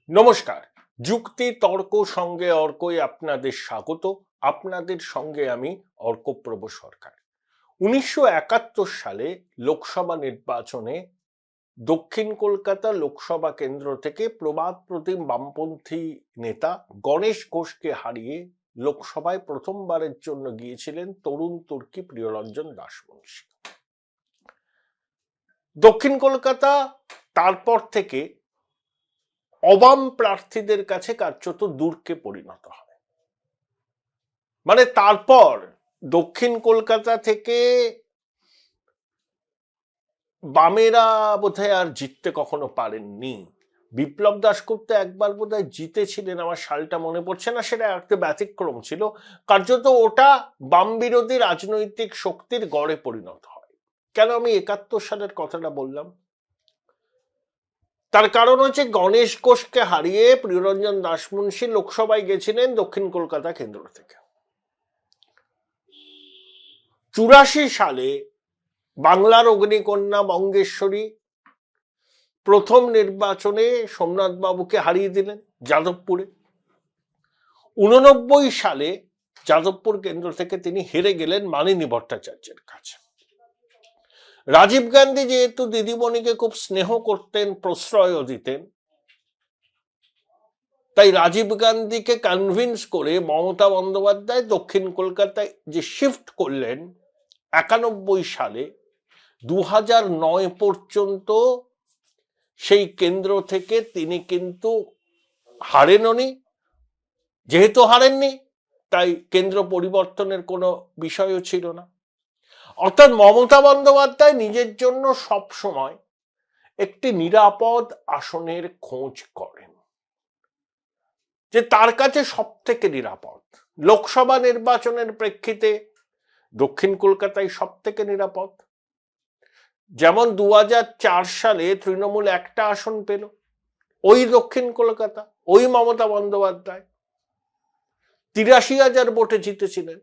নমস্কার। যুক্তি তর্ক সঙ্গে অর্কই আপনাদের স্বাগত। আপনাদের সঙ্গে আমি অর্কপ্রভ সরকার। 1971 সালে লোকসভা নির্বাচনে দক্ষিণ কলকাতা লোকসভা কেন্দ্র থেকে প্রবাদ প্রতিম বামপন্থী নেতা গণেশ ঘোষকে হারিয়ে লোকসভায় প্রথমবারের জন্য গিয়েছিলেন তরুণ তুর্কি প্রিয়রঞ্জন দাশমুন্সী। দক্ষিণ কলকাতা তারপর থেকে অবাম প্রার্থীদের কাছে কার্যত দুর্গে পরিণত হয়। মানে তারপর দক্ষিণ কলকাতা থেকে বামেরা বোধহয় আর জিততে কখনো পারেননি। বিপ্লব দাশগুপ্ত একবার বোধহয় জিতেছিলেন, আমার সালটা মনে পড়ছে না, সেটা একটা ব্যতিক্রম ছিল। কার্যত ওটা বাম বিরোধী রাজনৈতিক শক্তির গড়ে পরিণত হয়। কেন আমি 71 সালের কথাটা বললাম? তার কারণ হচ্ছে গণেশ ঘোষকে হারিয়ে প্রিয়রঞ্জন দাশমুন্সী লোকসভায় গেছিলেন দক্ষিণ কলকাতা কেন্দ্র থেকে। 84 সালে বাংলার অগ্নিকন্যা বঙ্গেশ্বরী প্রথম নির্বাচনে সোমনাথ বাবুকে হারিয়ে দিলেন যাদবপুরে। 89 সালে যাদবপুর কেন্দ্র থেকে তিনি হেরে গেলেন মানিনী ভট্টাচার্যের কাছে। রাজীব গান্ধী যেহেতু দিদিমণিকে খুব স্নেহ করতেন, প্রশ্রয় দিতেন, তাই রাজীব গান্ধীকে কনভিন্স করে মমতা বন্দ্যোপাধ্যায় দক্ষিণ কলকাতায় যে শিফট করলেন 91 সালে, 2009 পর্যন্ত সেই কেন্দ্র থেকে তিনি কিন্তু হারেননি। যেহেতু হারেননি, তাই কেন্দ্র পরিবর্তনের কোনো বিষয়ও ছিল না। অর্থাৎ মমতা বন্দ্যোপাধ্যায় নিজের জন্য সব সময় একটি নিরাপদ আসনের খোঁজ করেন, যে তার কাছে সব থেকে নিরাপদ। লোকসভা নির্বাচনের প্রেক্ষিতে দক্ষিণ কলকাতায় সব থেকে নিরাপদ। যেমন 2004 সালে তৃণমূল একটা আসন পেল, ওই দক্ষিণ কলকাতা, ওই মমতা বন্দ্যোপাধ্যায় 83,000 ভোটে জিতেছিলেন।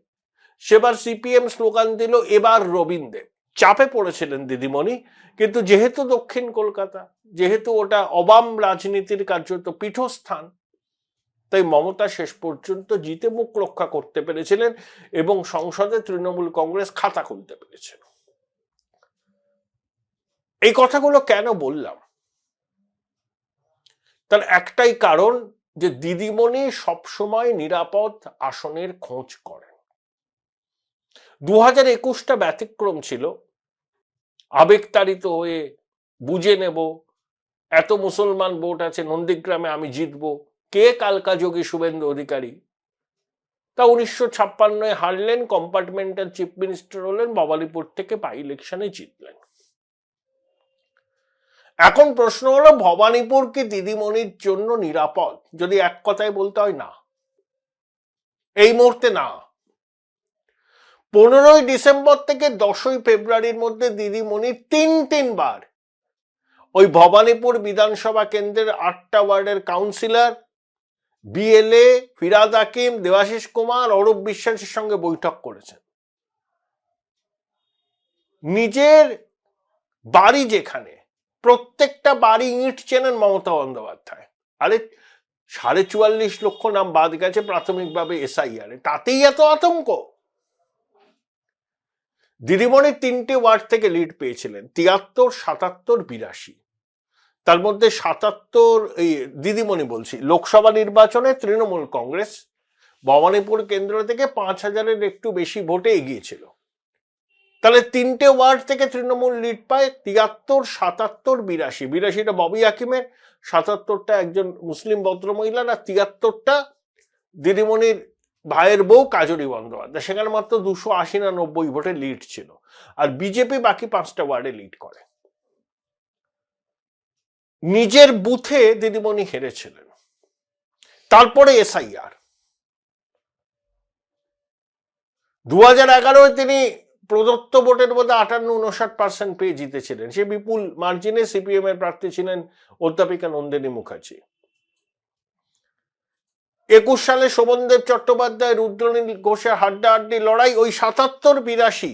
সেবার সিপিএম স্লোগান দিল এবার রবীন্দ্র। চাপে পড়েছিলেন দিদিমণি, কিন্তু যেহেতু দক্ষিণ কলকাতা, যেহেতু ওটা অবাম রাজনীতির কার্যত পীঠস্থান, তাই মমতা শেষ পর্যন্ত জিতে মুখ রক্ষা করতে পেরেছিলেন এবং সংসদে তৃণমূল কংগ্রেস খাতা খুলতে পেরেছিল। এই কথাগুলো কেন বললাম? তার একটাই কারণ, যে দিদিমণি সবসময় নিরাপদ আসনের খোঁজ করেন। 2021টা ব্যতিক্রম ছিল। আবেগতাড়িত হয়ে বুঝে নেব এত মুসলমান ভোট আছে নন্দীগ্রামে, আমি জিতবো, কে কালকা যোগী শুভেন্দু অধিকারী, তা 1956 হারলেন, কম্পার্টমেন্টাল চিফ মিনিস্টার হলেন, ভবানীপুর থেকে বাই ইলেকশনে জিতলেন। এখন প্রশ্ন হলো, ভবানীপুর কি দিদিমণির জন্য নিরাপদ? যদি এক কথায় বলতে হয়, না, এই মুহূর্তে না। 15ই ডিসেম্বর থেকে 10ই ফেব্রুয়ারির মধ্যে দিদিমণি তিনবার ওই ভবানীপুর বিধানসভা কেন্দ্রের 8টা ওয়ার্ডের কাউন্সিলর, বিএলএ, ফিরাদ হাকিম, দেবাশিস কুমার, অরূপ বিশ্বাসের সঙ্গে বৈঠক করেছেন। নিজের বাড়ি যেখানে, প্রত্যেকটা বাড়ি ইট চেনেন মমতা বন্দ্যোপাধ্যায়। আরে 44.5 লক্ষ নাম বাদ গেছে প্রাথমিকভাবে এসআইআর, তাতেই এত আতঙ্ক? দিদিমণি 3টে ওয়ার্ড থেকে লিড পেয়েছিলেন, 73, 77, 82। তার মধ্যে 77, এই দিদিমণি বলছি, লোকসভা নির্বাচনে তৃণমূল কংগ্রেস ভবানীপুর কেন্দ্র থেকে 5,000-এর একটু বেশি ভোটে এগিয়েছিল। তাহলে 3টে ওয়ার্ড থেকে তৃণমূল লিড পায়, 73, 77, 82। 82টা ববি হাকিমের, 77টা একজন মুসলিম ভদ্রমহিলার, আর 73টা দিদিমণির ভাইয়ের বউ কাজরি বন্দ্যোপাধ্যায়। সেখানে মাত্র 280 না 90 ভোটে লিড ছিল। আর বিজেপি বাকি 5টা ওয়ার্ডে লিড করে। নিজের বুথে দিদিমণি হেরেছিলেন। তারপরে এসআইআর 2011 তিনি প্রদত্ত ভোটের মধ্যে 58-59% পেয়ে জিতেছিলেন। সে বিপুল মার্জিনে সিপিএম এর প্রার্থী ছিলেন অধ্যাপিকা নন্দিনী মুখার্জি। 21 সালে শোভনদেব চট্টোপাধ্যায়, রুদ্রনীল ঘোষের হাড্ডাহাড্ডি লড়াই, ওই 77-82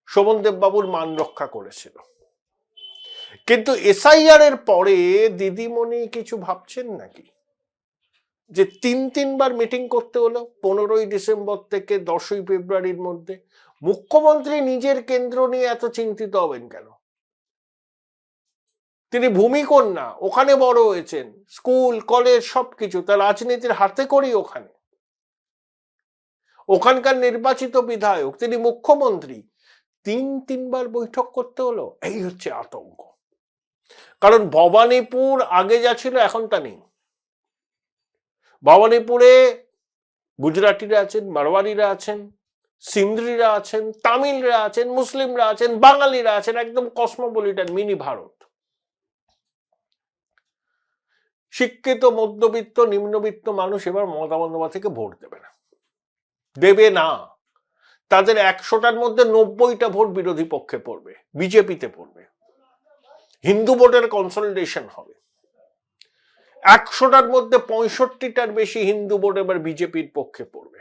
শোভনদেব বাবুর মান রক্ষা করেছিল। কিন্তু এসআইআর এর পরে দিদিমণি কিছু ভাবছেন নাকি যে তিনবার মিটিং করতে হলো 15ই ডিসেম্বর থেকে 10ই ফেব্রুয়ারির মধ্যে? মুখ্যমন্ত্রী নিজের কেন্দ্র নিয়ে এত চিন্তিত হবেন কেন? তিনি ভূমিকন্যা, ওখানে বড় হয়েছেন, স্কুল কলেজ সবকিছু তার রাজনীতির হাতে করি ওখানে, ওখানকার নির্বাচিত বিধায়ক, তিনি মুখ্যমন্ত্রী, তিনবার বৈঠক করতে হলো। এই হচ্ছে আতঙ্ক। কারণ ভবানীপুর আগে যা ছিল এখন তা নেই। ভবানীপুরে গুজরাটিরা আছেন, মারওয়ারিরা আছেন, সিন্ধ্রিরা আছেন, তামিলরা আছেন, মুসলিমরা আছেন, বাঙালিরা আছেন, একদম কসমোপলিটান মিনি ভারত। শিক্ষিত মধ্যবিত্ত নিম্নবিত্ত মানুষ এবার মমতা বন্দ্যোপাধ্যায়কে ভোট দেবে না, দেবে না। তাদের 100টার মধ্যে 90টা ভোট বিরোধী পক্ষে পড়বে, বিজেপিতে পড়বে। হিন্দু ভোটের কনসলিডেশন হবে। 100টার মধ্যে 65টার বেশি হিন্দু ভোট এবার বিজেপির পক্ষে পড়বে।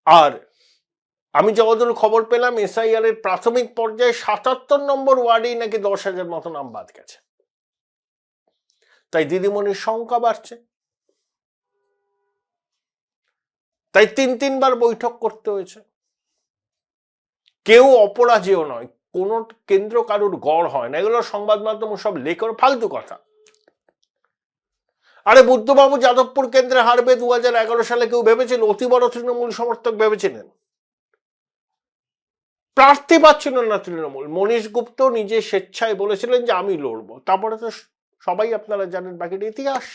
আর আমি যতদূর খবর পেলাম এসআইআর এর প্রাথমিক পর্যায়ে 77 নম্বর ওয়ার্ডেই নাকি 10,000 মতো নাম বাদ গেছে। তাই দিদিমণির সংখ্যা বাড়ছে, তাই তিনবার বৈঠক করতে হয়েছে। কেউ অপরাজেয় নয়, কোন কেন্দ্র কারুর গড় হয় না। এগুলো সংবাদ মাধ্যম সব লেখর ফালতু কথা। আরে বুদ্ধবাবু যাদবপুর কেন্দ্রে হারবে 2011 সালে কেউ ভেবেছিল? অতি বড় তৃণমূল সমর্থক ভেবেছিলেন। প্রার্থী পাচ্ছিল না তৃণমূল। মনীশ গুপ্ত নিজে স্বেচ্ছায় বলেছিলেন যে আমি লড়বো। তারপরে তো সবাই আপনারা জানেন বাকিটা ইতিহাস।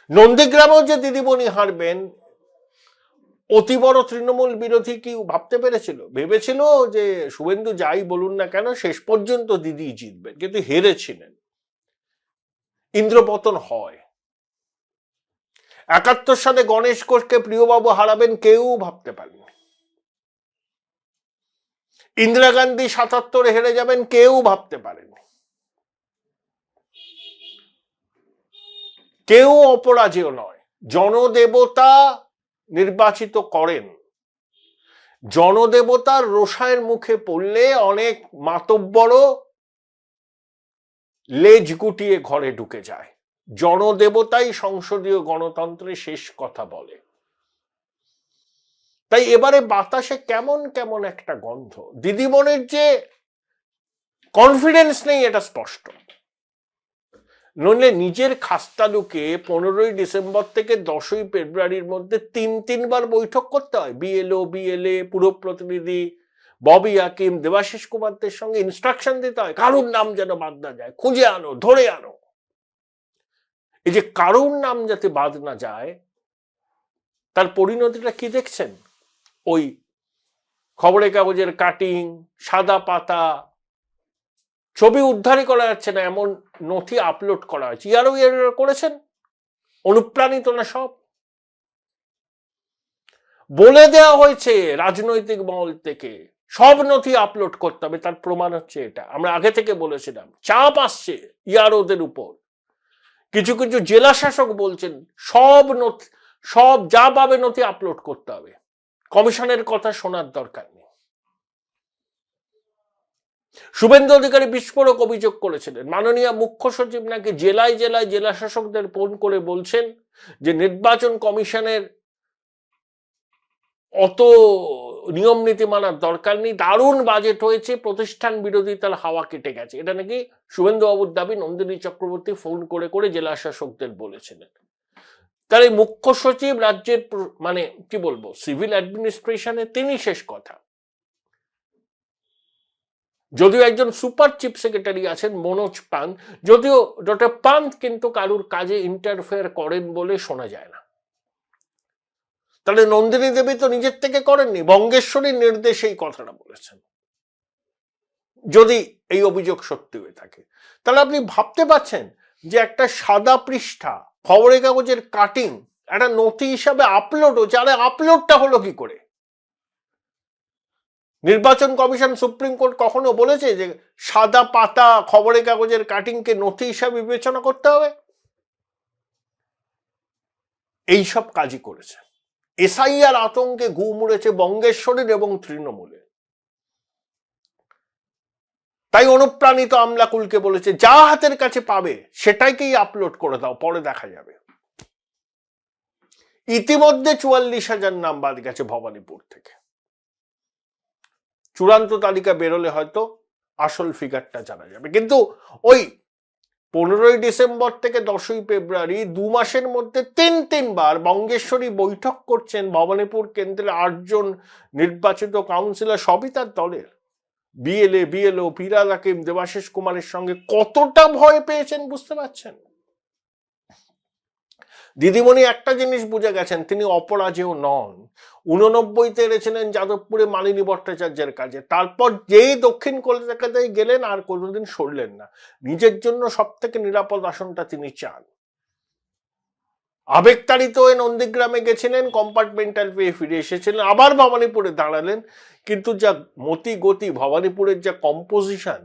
নন্দীগ্রামেও যে দিদিমণি হারবেন, অতি বড় তৃণমূল বিরোধী কি ভাবতে পেরেছিল? ভেবেছিল যে শুভেন্দু যাই বলুন না কেন শেষ পর্যন্ত দিদি জিতবেন, কিন্তু হেরেছিলেন। ইন্দ্রপতন হয়। 71 সালে গণেশ ঘোষকে প্রিয়বাবু হারাবেন কেউ ভাবতে পারেনি। ইন্দিরা গান্ধী 77 হেরে যাবেন কেউ ভাবতে পারেনি। কেউ অপরাজেয় নয়। জনদেবতা নির্বাচিত করেন। জনদেবতার রোষায়ের মুখে পড়লে অনেক মাতব্বরও লেজ গুটিয়ে ঘরে ঢুকে যায়। জনদেবতাই সংসদীয় গণতন্ত্রে শেষ কথা বলে। তাই এবারে বাতাসে কেমন কেমন একটা গন্ধ। দিদিমণির যে কনফিডেন্স নেই এটা স্পষ্ট। নইলে নিজের খাস্তালুকে 15ই ডিসেম্বর থেকে 10ই ফেব্রুয়ারির মধ্যে তিনবার বৈঠক করতে হয়। বিএলএ, পুরো প্রতিনিধি, ববি হাকিম, দেবাশিস কুমারদের সঙ্গে ইনস্ট্রাকশন দিতে হয় কারুর নাম যেন বাদ না যায়, খুঁজে আনো, ধরে আনো। এই যে কারুর নাম যাতে বাদ না যায়, তার পরিণতিটা কি দেখছেন? ওই খবরের কাগজের কাটিং, সাদা পাতা, ছবি উদ্ধারই করা যাচ্ছে না এমন নথি আপলোড করা হয়েছে। ইয়ারও করেছেন, অনুপ্রাণিত না সব? বলে দেওয়া হয়েছে রাজনৈতিক মহল থেকে সব নথি আপলোড করতে হবে। তার প্রমাণ হচ্ছে এটা। আমরা আগে থেকে বলেছিলাম চাপ আসছে ইয়ারোদের উপর। কিছু কিছু জেলা শাসক বলছেন সব যা পাবে নথি আপলোড করতে হবে। কমিশনের কথা শোনার দরকার নেই। শুভেন্দু অধিকারী বিস্ফোরক অভিযোগ করেছিলেন মাননীয় মুখ্য সচিব নাকি জেলায় জেলায় জেলা শাসকদের ফোন করে বলছেন যে নির্বাচন কমিশনের অত নিয়ম নীতি মানার দরকার নেই, দারুণ বাজেট হয়েছে, প্রতিষ্ঠান বিরোধিতার হাওয়া কেটে গেছে। এটা নাকি শুভেন্দু বাবুর দাবি। নন্দিনী চক্রবর্তী ফোন করে করে জেলা শাসকদের বলেছিলেন। তাহলে মুখ্য সচিব রাজ্যের মানে কি বলবো সিভিল অ্যাডমিনিস্ট্রেশনে তিনি শেষ কথা। যদিও একজন সুপার চিফ সেক্রেটারি আছেন মনোজ পান্ত, যদিও ডক্টর পান্ত কিন্তু কারুর কাজে ইন্টারফেয়ার করেন বলে শোনা যায় না। তাহলে নন্দিনী দেবী তো নিজের থেকে করেননি, বঙ্গেশ্বরীর নির্দেশে এই কথাটা বলেছেন। যদি এই অভিযোগ সত্যি হয়ে থাকে তাহলে আপনি ভাবতে পারছেন যে একটা সাদা পৃষ্ঠা খবরের কাগজের কাটিং একটা নথি হিসাবে আপলোড হচ্ছে। আরে আপলোডটা হলো কি করে? নির্বাচন কমিশন, সুপ্রিম কোর্ট কখনো বলেছে যে সাদা পাতা খবরের কাগজের কাটিংকে নথি হিসাবে বিবেচনা করতে হবে? এইসব কাজই করেছে। এসআইআর আতঙ্কে ঘুম উড়েছে বঙ্গেশ্বরীর এবং তৃণমূলে। তাই অনুপ্রাণিত আমলাকুলকে বলেছে যা হাতের কাছে পাবে সেটাকেই আপলোড করে দাও, পরে দেখা যাবে। ইতিমধ্যে 44,000 নাম বাদ গেছে ভবানীপুর থেকে। চূড়ান্ত তালিকা বেরোলে হয়তো আসল ফিগারটা জানা যাবে। কিন্তু ওই 15ই ডিসেম্বর থেকে 10ই ফেব্রুয়ারি 2 মাসের মধ্যে তিনবার বঙ্গেশ্বরী বৈঠক করছেন ভবানীপুর কেন্দ্রের 8 জন নির্বাচিত কাউন্সিলর, সবই তার দলের। বিএলও ফিরহাদ হাকিম, দেবাশিস কুমারের সঙ্গে কতটা ভয় পেয়েছেন বুঝতে পারছেন? দিদিমণি একটা জিনিস বুঝে গেছেন, তিনি অপরাজেয় নন। 89-তে এনেছিলেন যাদবপুরে মালিনী ভট্টাচার্যের কাজে, তারপর যেই দক্ষিণ কলকাতায় গেলেন আর কোনোদিন সরলেন না। নিজের জন্য সব থেকে নিরাপদ আসনটা তিনি চান। আবেগতাড়িত হয়ে নন্দীগ্রামে গেছিলেন, কম্পার্টমেন্টাল পেয়ে ফিরে এসেছিলেন, আবার ভবানীপুরে দাঁড়ালেন। কিন্তু যা মতি গতি, ভবানীপুরের যা কম্পোজিশন,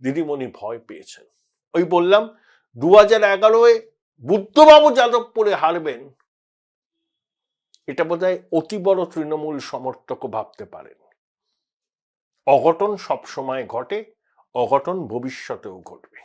দিদিমণি ভয় পেয়েছেন। ওই বললাম 2011-এ বুদ্ধবাবু যাদবপুরে হারবেন, এটা বোধহয় অতি বড় তৃণমূল সমর্থকও ভাবতে পারেন। অঘটন সবসময় ঘটে, অঘটন ভবিষ্যতেও ঘটবে।